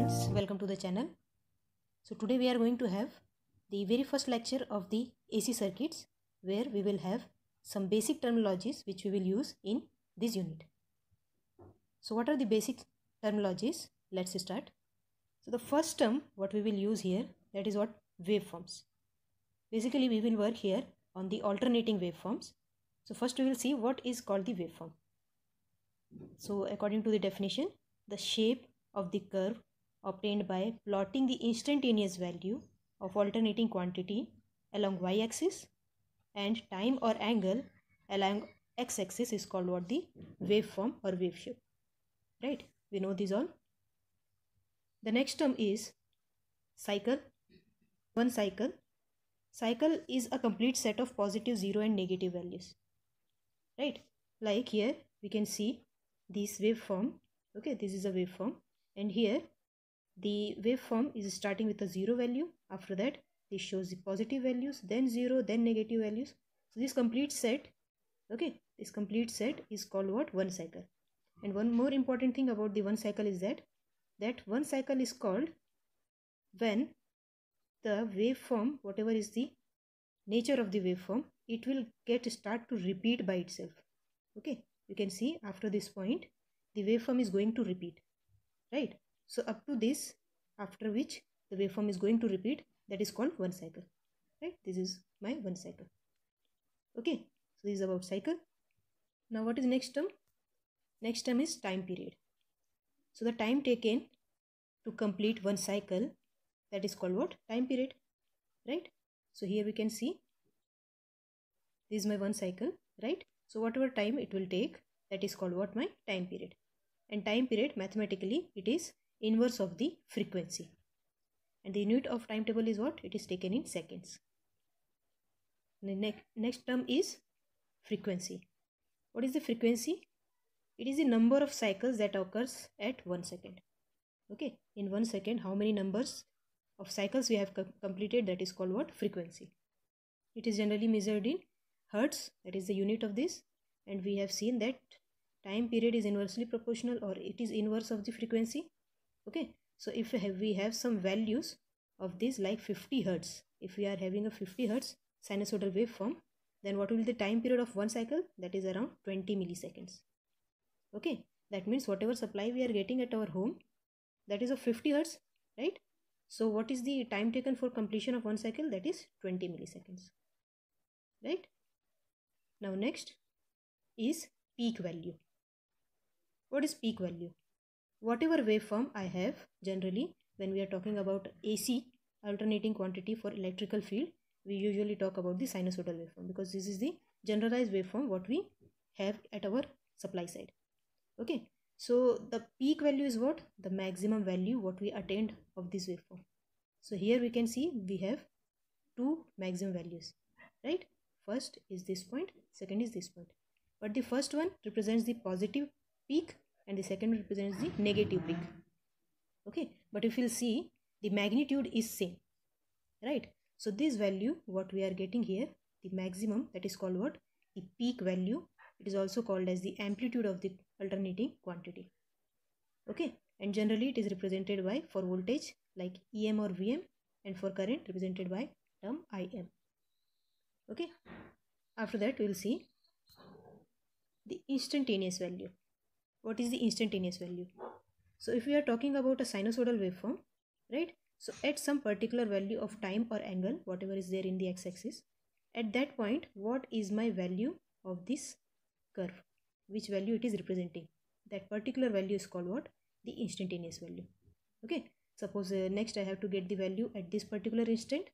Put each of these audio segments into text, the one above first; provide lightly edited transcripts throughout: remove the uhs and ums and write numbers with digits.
friends, welcome to the channel. So today we are going to have the very first lecture of the AC circuits, where we will have some basic terminologies which we will use in this unit. So what are the basic terminologies? Let's start. So the first term what we will use here, that is what waveforms. Basically we will work here on the alternating waveforms. So first we will see what is called the waveform. So according to the definition, the shape of the curve obtained by plotting the instantaneous value of alternating quantity along y-axis and time or angle along x-axis is called what? The waveform or wave shape. Right? We know these all. The next term is cycle. One cycle. Cycle is a complete set of positive, zero and negative values. Right? Like here we can see this waveform. Okay, this is a waveform, and here the waveform is starting with a 0 value. After that this shows the positive values, then 0, then negative values. So this complete set, okay, this complete set is called what? One cycle. And one more important thing about the one cycle is that one cycle is called when the waveform, whatever is the nature of the waveform, it will start to repeat by itself. Okay, you can see after this point the waveform is going to repeat, right? So up to this, after which the waveform is going to repeat, that is called one cycle, right? This is my one cycle. Okay, so this is about cycle. Now what is next term? Next term is time period. So the time taken to complete one cycle, that is called what? Time period, right? So here we can see this is my one cycle, right? So whatever time it will take, that is called what? My time period. And time period, mathematically it is inverse of the frequency, and the unit of timetable is what? It is taken in seconds. The next term is frequency. What is the frequency? It is the number of cycles that occurs at 1 second. Okay, in 1 second how many numbers of cycles we have completed, that is called what? Frequency. It is generally measured in hertz, that is the unit of this, and we have seen that time period is inversely proportional, or it is inverse of the frequency. Okay, so if we have some values of this like 50 hertz, if we are having a 50 hertz sinusoidal waveform, then what will be the time period of one cycle? That is around 20 milliseconds. Okay, that means whatever supply we are getting at our home, that is of 50 hertz, right? So what is the time taken for completion of one cycle? That is 20 milliseconds, right? Now next is peak value. What is peak value? Whatever waveform I have, generally when we are talking about AC, alternating quantity for electrical field, we usually talk about the sinusoidal waveform, because this is the generalized waveform what we have at our supply side. Okay, so the peak value is what? The maximum value what we attained of this waveform. So here we can see we have two maximum values, right? First is this point, second is this point, but the first one represents the positive peak and the second represents the negative peak. Okay, but if you'll see, the magnitude is same, right? So this value what we are getting here, the maximum, that is called what? The peak value. It is also called as the amplitude of the alternating quantity. Okay, and generally it is represented by, for voltage, like EM or VM, and for current represented by term IM. Okay, after that we will see the instantaneous value. What is the instantaneous value? So if we are talking about a sinusoidal waveform, right? So at some particular value of time or angle, whatever is there in the x-axis, at that point what is my value of this curve? Which value it is representing? That particular value is called what? The instantaneous value. Okay, suppose next I have to get the value at this particular instant.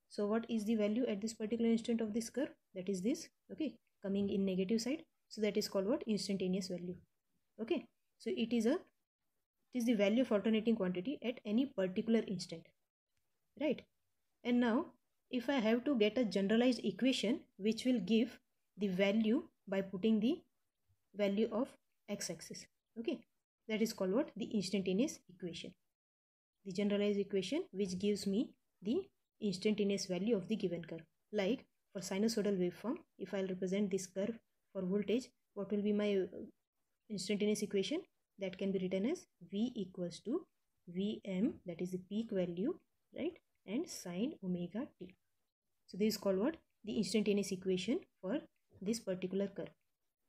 So what is the value at this particular instant of this curve? That is this, okay, coming in negative side. So that is called what? Instantaneous value. Okay, so it is the value of alternating quantity at any particular instant, right? And now if I have to get a generalized equation which will give the value by putting the value of x-axis, okay, that is called what? The instantaneous equation. The generalized equation which gives me the instantaneous value of the given curve. Like for sinusoidal waveform, if I'll represent this curve for voltage, what will be my instantaneous equation? That can be written as V equals to Vm, that is the peak value, right, and sine omega t. So this is called what? The instantaneous equation for this particular curve.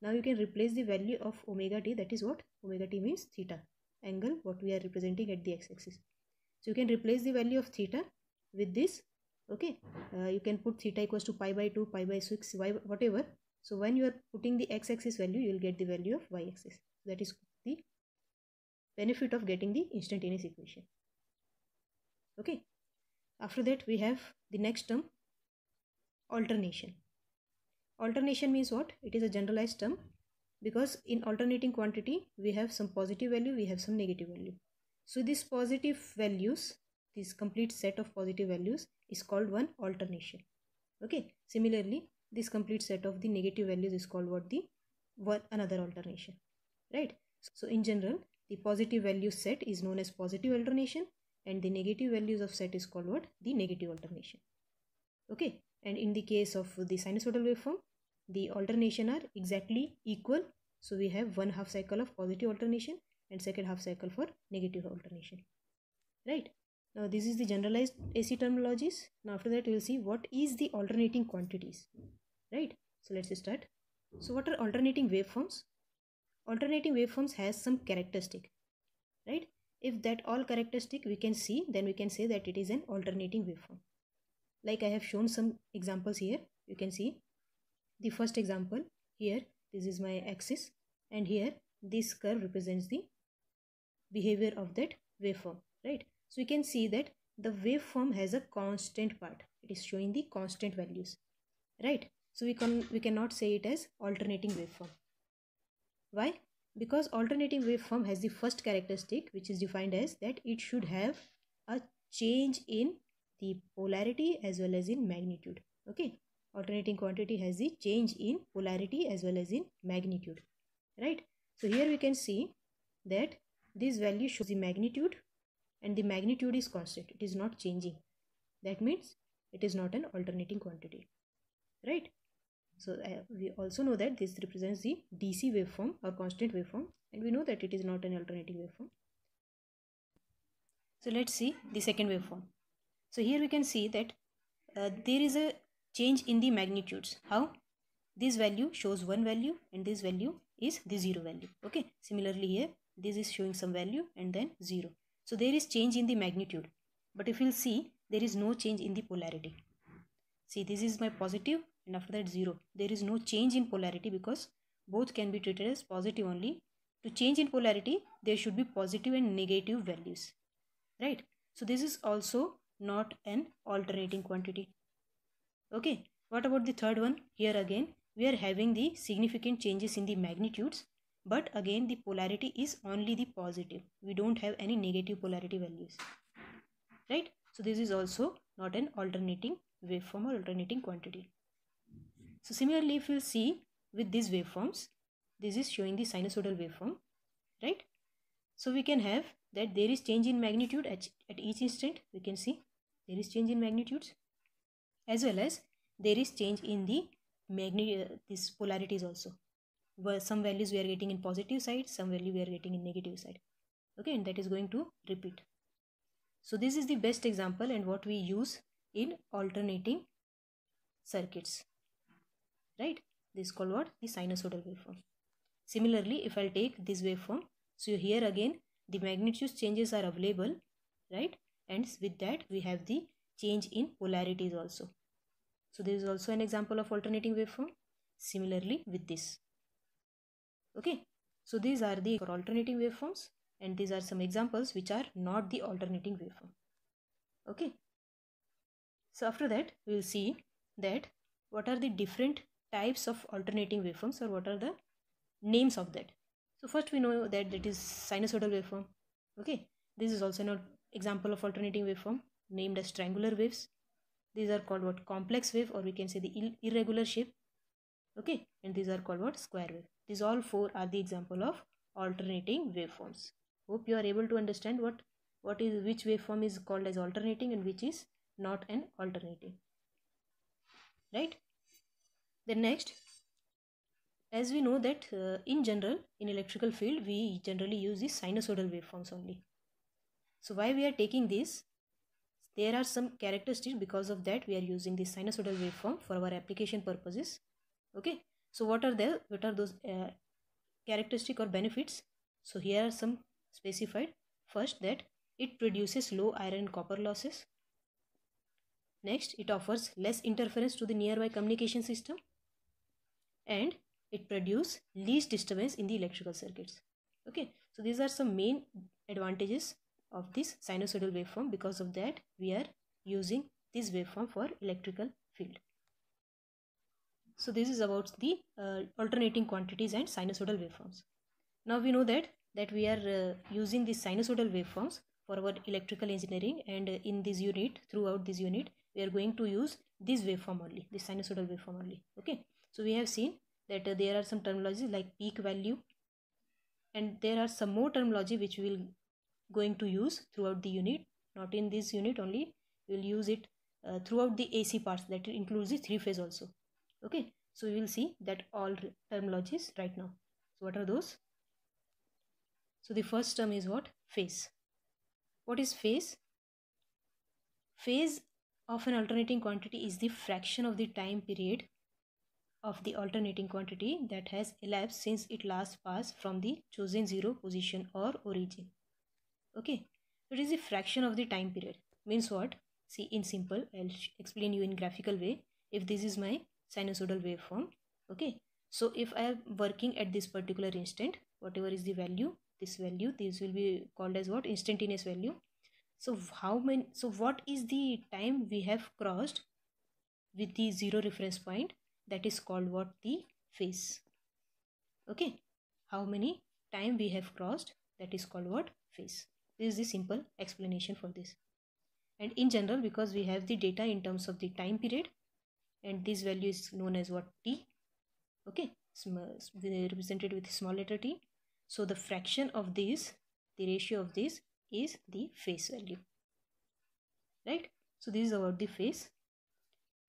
Now you can replace the value of omega t, that is what? Omega t means theta, angle what we are representing at the x-axis. So you can replace the value of theta with this, okay. You can put theta equals to pi by 2, pi by 6, y, whatever. So when you are putting the x-axis value, you will get the value of y-axis. That is the benefit of getting the instantaneous equation. Okay. After that, we have the next term, alternation. Alternation means what? It is a generalized term, because in alternating quantity, we have some positive value, we have some negative value. So these positive values, this complete set of positive values is called one alternation. Okay. Similarly, this complete set of the negative values is called what? The another alternation, right? So in general, the positive value set is known as positive alternation, and the negative values of set is called what? The negative alternation. Okay. And in the case of the sinusoidal waveform, the alternation are exactly equal. So we have one half cycle of positive alternation and second half cycle for negative alternation, right? Now this is the generalized AC terminologies. Now after that we will see what is the alternating quantities, right? So let's start. So what are alternating waveforms? Alternating waveforms has some characteristic, right? If that all characteristic we can see, then we can say that it is an alternating waveform. Like I have shown some examples here. You can see the first example here. This is my axis, and here this curve represents the behavior of that waveform, right? So you can see that the waveform has a constant part. It is showing the constant values, right? So we cannot say it as alternating waveform. Why? Because alternating waveform has the first characteristic, which is defined as that it should have a change in the polarity as well as in magnitude. Okay. Alternating quantity has the change in polarity as well as in magnitude, right? So here we can see that this value shows the magnitude, and the magnitude is constant. It is not changing. That means it is not an alternating quantity, right? So we also know that this represents the DC waveform or constant waveform, and we know that it is not an alternating waveform. So let's see the second waveform. So here we can see that there is a change in the magnitudes. How? This value shows one value and this value is the 0 value. Okay. Similarly here, this is showing some value and then 0. So there is change in the magnitude. But if you'll see, there is no change in the polarity. See, this is my positive and after that 0. There is no change in polarity because both can be treated as positive only. To change in polarity, there should be positive and negative values, right? So this is also not an alternating quantity. Okay. What about the third one? Here again, we are having the significant changes in the magnitudes, but again the polarity is only the positive. We don't have any negative polarity values, right? So this is also not an alternating waveform or alternating quantity. So similarly, if you see with these waveforms, this is showing the sinusoidal waveform, right? So we can have that there is change in magnitude at each instant. We can see there is change in magnitudes, as well as there is change in the this polarities also. Where some values we are getting in positive side, some value we are getting in negative side. Okay, and that is going to repeat. So this is the best example and what we use in alternating circuits, right? This is called what? The sinusoidal waveform. Similarly, if I'll take this waveform, so here again the magnitude changes are available, right? And with that we have the change in polarities also. So this is also an example of alternating waveform. Similarly with this. Okay. So these are the alternating waveforms, and these are some examples which are not the alternating waveform. Okay. So after that we will see that what are the different types of alternating waveforms, or what are the names of that. So first we know that it is sinusoidal waveform. Okay. This is also an example of alternating waveform named as triangular waves. These are called what? Complex wave, or we can say the irregular shape. Okay. And these are called what? Square wave. These all four are the example of alternating waveforms. Hope you are able to understand which waveform is called as alternating and which is not an alternating. Right? Then next, as we know that in general in electrical field we generally use the sinusoidal waveforms only. So why we are taking this? There are some characteristics, because of that we are using this sinusoidal waveform for our application purposes. Okay, so what are those characteristic or benefits? So here are some specified. First, that it produces low iron and copper losses. Next, it offers less interference to the nearby communication system, and it produces least disturbance in the electrical circuits. Okay, so these are some main advantages of this sinusoidal waveform. Because of that we are using this waveform for electrical field. So this is about the alternating quantities and sinusoidal waveforms. Now we know that we are using these sinusoidal waveforms for our electrical engineering, and in this unit, throughout this unit, we are going to use this waveform only, this sinusoidal waveform only. Okay, so we have seen that there are some terminologies like peak value, and there are some more terminology which we will going to use throughout the unit. Not in this unit only, we will use it throughout the AC parts, that includes the three phase also. Okay, so we will see that all terminologies right now. So what are those? So the first term is what? Phase. What is phase? Phase of an alternating quantity is the fraction of the time period of the alternating quantity that has elapsed since it last passed from the chosen zero position or origin. Okay, so it is a fraction of the time period. Means what? See, in simple, I'll explain you in graphical way. If this is my sinusoidal waveform, okay, so if I am working at this particular instant, whatever is the value, this will be called as what? Instantaneous value. So what is the time we have crossed with the zero reference point? That is called what? The phase. Okay, how many time we have crossed, that is called what? Phase. This is the simple explanation for this. And in general, because we have the data in terms of the time period, and this value is known as what? T. Okay, represented with small letter t. So the fraction of this, the ratio of this is the phase value, right? So this is about the phase.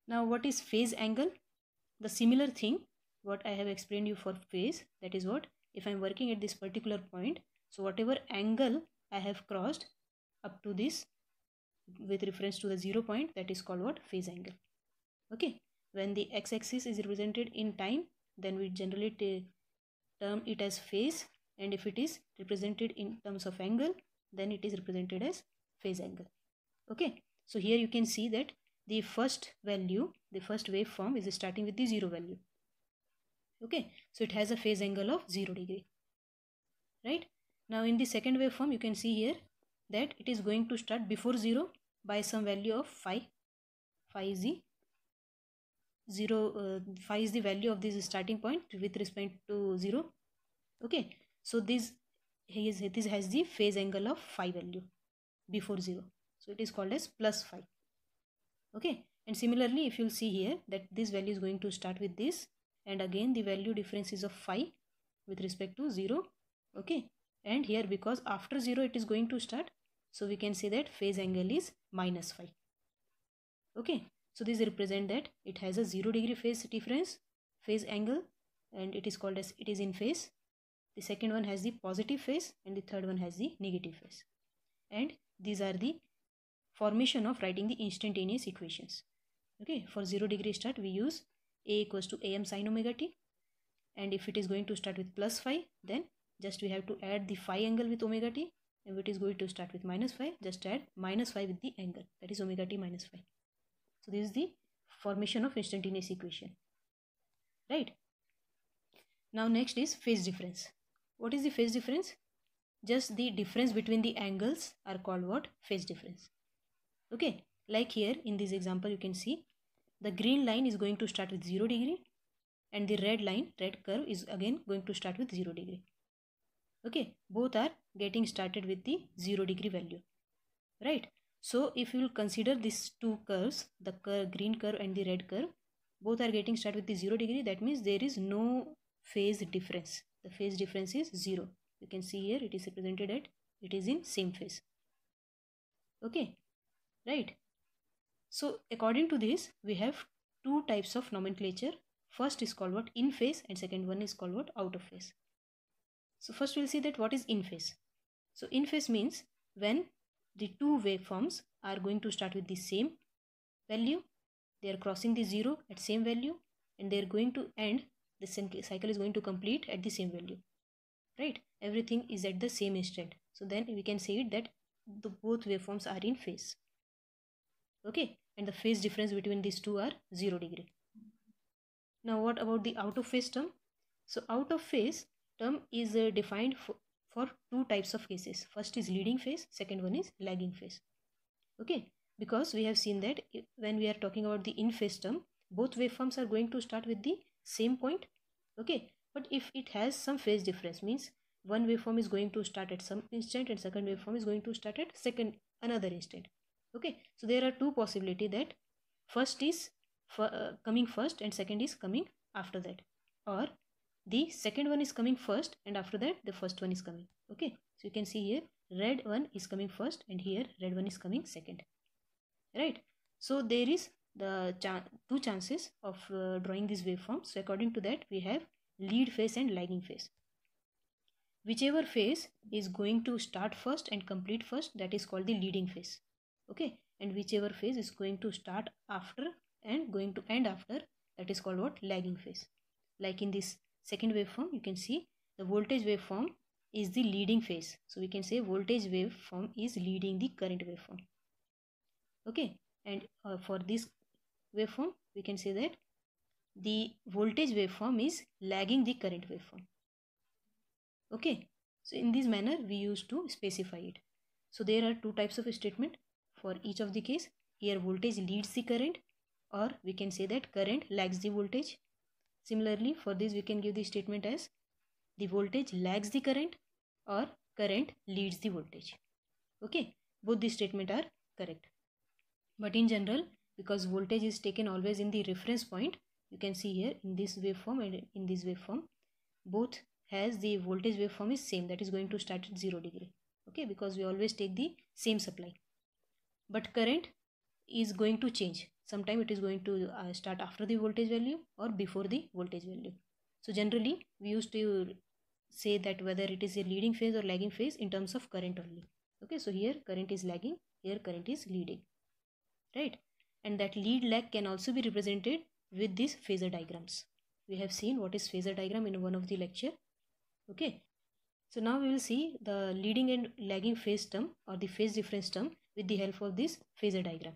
Now what is phase angle? The similar thing what I have explained you for phase, that is what? If I am working at this particular point, so whatever angle I have crossed up to this with reference to the 0 point, that is called what? Phase angle. Okay, when the x-axis is represented in time, then we generally term it as phase, and if it is represented in terms of angle, then it is represented as phase angle. Okay, so here you can see that the first value, the first waveform is starting with the 0 value. Okay, so it has a phase angle of 0 degree, right? Now in the second waveform, you can see here that it is going to start before 0 by some value of phi. Phi is the phi is the value of this starting point with respect to 0. Okay, so this has the phase angle of phi value before 0, so it is called as plus phi. Okay, and similarly, if you'll see here that this value is going to start with this, and again the value difference is of phi with respect to 0. Okay, and here because after 0 it is going to start, so we can say that phase angle is minus phi. Okay, so this represent that it has a 0 degree phase difference, phase angle, and it is called as it is in phase. The second one has the positive phase, and the third one has the negative phase. And these are the formation of writing the instantaneous equations. Okay, for 0 degree start we use A equals to am sin omega t, and if it is going to start with plus phi, then just we have to add the phi angle with omega t. If it is going to start with minus phi, just add minus phi with the angle, that is omega t minus phi. So this is the formation of instantaneous equation, right? Now next is phase difference. What is the phase difference? Just the difference between the angles are called what? Phase difference. Okay, like here in this example you can see the green line is going to start with 0 degree, and the red curve is again going to start with 0 degree. Okay, both are getting started with the 0 degree value, right? So if you will consider these two curves, the green curve and the red curve, both are getting started with the 0 degree. That means there is no phase difference. The phase difference is 0. You can see here it is represented at it is in same phase. Okay, right? So according to this, we have two types of nomenclature. First is called what? In phase, and second one is called what? Out of phase. So first we'll see that what is in phase. So in phase means when the two waveforms are going to start with the same value. They are crossing the zero at same value, and they are going to end, the cycle is going to complete at the same value, right? Everything is at the same instant. So then we can say it that the both waveforms are in phase. Okay, and the phase difference between these two are 0 degree. Now what about the out of phase term? So out of phase term is defined for two types of cases. First is leading phase, second one is lagging phase. Okay, because we have seen that when we are talking about the in phase term, both waveforms are going to start with the same point. Okay, but if it has some phase difference, means one waveform is going to start at some instant and second waveform is going to start at another instant. Okay, so there are two possibility that first is coming first and second is coming after that, or the second one is coming first and after that the first one is coming. Okay, so you can see here red one is coming first and here red one is coming second, right? So there is the two chances of drawing this waveform. So according to that, we have lead phase and lagging phase. Whichever phase is going to start first and complete first, that is called the leading phase. Okay, and whichever phase is going to start after and going to end after, that is called what? Lagging phase. Like in this second waveform, you can see the voltage waveform is the leading phase. So we can say voltage waveform is leading the current waveform. Okay, and for this waveform, we can say that the voltage waveform is lagging the current waveform. Okay, so in this manner we used to specify it. So there are two types of statement for each of the case. Here voltage leads the current, or we can say that current lags the voltage. Similarly, for this we can give the statement as the voltage lags the current or current leads the voltage. Okay, both these statements are correct. But in general, because voltage is taken always in the reference point, you can see here in this waveform and in this waveform, both has the voltage waveform is same, that is going to start at 0 degree. Okay, because we always take the same supply. But current is going to change. Sometime it is going to start after the voltage value or before the voltage value. So generally we used to say that whether it is a leading phase or lagging phase in terms of current only. Okay, so here current is lagging, here current is leading, right? And that lead lag can also be represented with these phasor diagrams. We have seen what is phasor diagram in one of the lecture. Okay, so now we will see the leading and lagging phase term or the phase difference term with the help of this phasor diagram,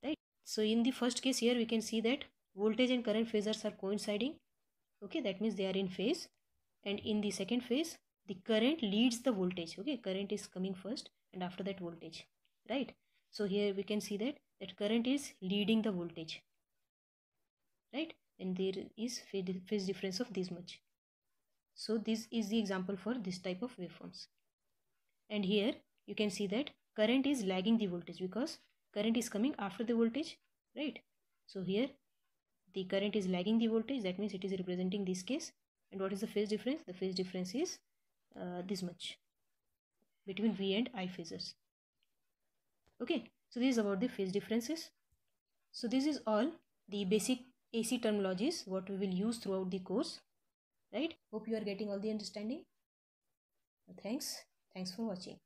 right? So in the first case here we can see that voltage and current phasors are coinciding. Okay, that means they are in phase. And in the second phase, the current leads the voltage. Okay, current is coming first and after that voltage, right? So here we can see that current is leading the voltage, right? And there is phase difference of this much. So this is the example for this type of waveforms. And here you can see that current is lagging the voltage because current is coming after the voltage, right? So here the current is lagging the voltage, that means it is representing this case. And what is the phase difference? The phase difference is this much between V and I phasors. Okay, so this is about the phase differences. So this is all the basic AC terminologies what we will use throughout the course, right? Hope you are getting all the understanding. Thanks for watching.